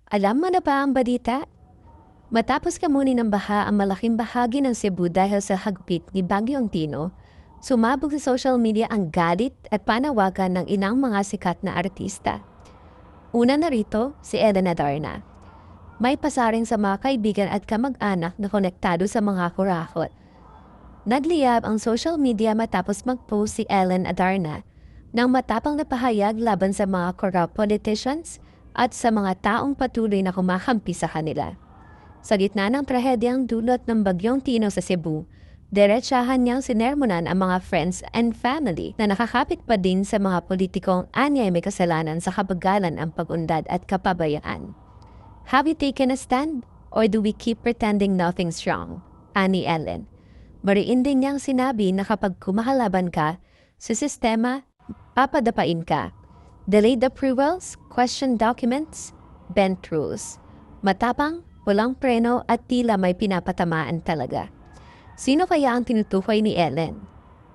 Alam mo na ba ang balita? Matapos kamunin ng baha ang malaking bahagi ng Cebu dahil sa hagpit ni Bagyong Tino, sumabog sa social media ang galit at panawagan ng ilang mga sikat na artista. Una na rito, si Ellen Adarna. May pasaring sa mga kaibigan at kamag-anak na konektado sa mga kurakot. Nagliyab ang social media matapos mag-post si Ellen Adarna ng matapang na pahayag laban sa mga corrupt politicians at sa mga taong patuloy na kumakampi sa kanila. Sa gitna ng trahedyang dulot ng Bagyong Tino sa Cebu, diretsahan niyang sinermonan ang mga friends and family na nakakapit pa din sa mga politikong anyay may kasalanan sa kabagalan ang pag-unlad at kapabayaan. Have you taken a stand? Or do we keep pretending nothing's wrong? Ani Ellen. Mariin din niyang sinabi na kapag kumahalaban ka sa sistema, papadapain ka. Delayed approvals, questioned documents, bent rules. Matapang, walang preno at tila may pinapatamaan talaga. Sino kaya ang tinutukoy ni Ellen?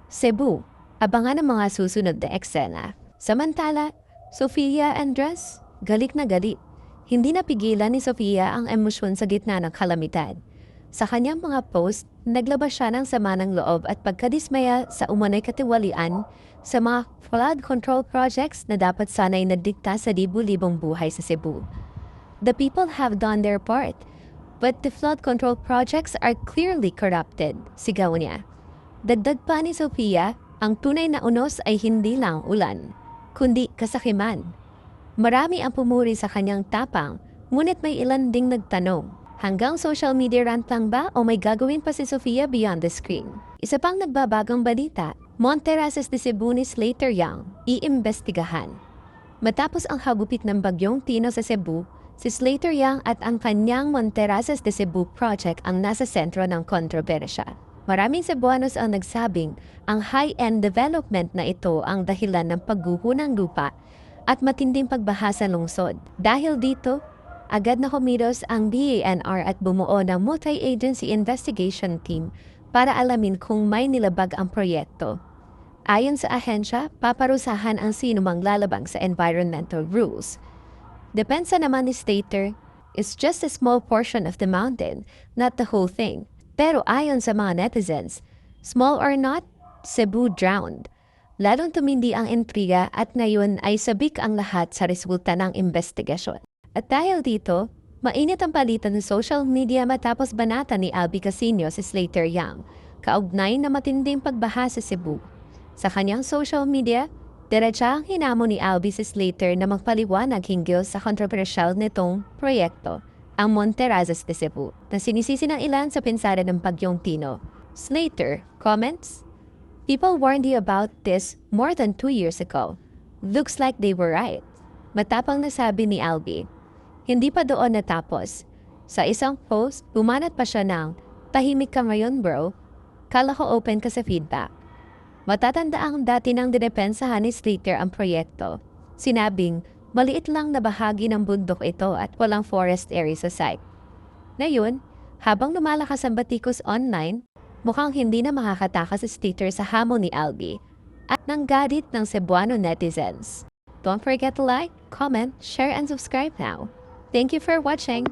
Cebu, abangan ang mga susunod na eksena. Samantala, Sofia Andres, galit na galit. Hindi napigilan ni Sofia ang emosyon sa gitna ng kalamidad. Sa kanyang mga post, naglabas siya ng sama ng loob at pagkadismaya sa umunay katiwalian sa mga flood control projects na dapat sanay nadikta sa libu-libong buhay sa Cebu. The people have done their part, but the flood control projects are clearly corrupted, sigaw niya. Dagdag pa ni Sofia, ang tunay na unos ay hindi lang ulan, kundi kasakiman. Marami ang pumuri sa kanyang tapang, ngunit may ilan ding nagtanong, hanggang social media rant lang ba o may gagawin pa si Sofia beyond the screen? Isa pang nagbabagong balita, Monterraces de Cebu ni Slater Young, iimbestigahan. Matapos ang hagupit ng Bagyong Tino sa Cebu, si Slater Young at ang kanyang Monterraces de Cebu project ang nasa sentro ng kontrobersya. Maraming Cebuanos ang nagsabing ang high-end development na ito ang dahilan ng pagguho ng lupa at matinding pagbaha sa lungsod. Dahil dito, agad na kumilos ang DANR at bumuo ng multi-agency investigation team para alamin kung may nilabag ang proyekto. Ayon sa ahensya, paparusahan ang sinumang lalabag sa environmental rules. Depensa naman ni Slater, is just a small portion of the mountain, not the whole thing. Pero ayon sa mga netizens, small or not, Cebu drowned. Lalong tumindi ang intriga at ngayon ay sabik ang lahat sa resulta ng investigasyon. At dahil dito, mainit ang palitan ng social media matapos banata ni Albi Casino si Slater Young, kaugnay na matinding pagbaha sa Cebu. Sa kanyang social media, diretsahang hinamon ni Albi si Slater na magpaliwanag hinggil sa kontrobersyal nitong proyekto, ang Monterraces de Cebu, na sinisisi ng ilan sa pinsala ng Bagyong Tino. Slater comments, "People warned you about this more than 2 years ago. Looks like they were right." Matapang nasabi ni Albi. Hindi pa doon natapos. Sa isang post, bumanat pa siya ng, "Tahimik ka ngayon bro, kala ko open ka sa feedback." Matatanda ang dati ng dinepensahan ni Slater ang proyekto. Sinabing, maliit lang na bahagi ng bundok ito at walang forest area sa site. Ngayon, habang lumalakas ang batikos online, mukhang hindi na makakatakas si Slater sa hamon ni Albi at ng galit ng Cebuano netizens. Don't forget to like, comment, share, and subscribe now. Thank you for watching!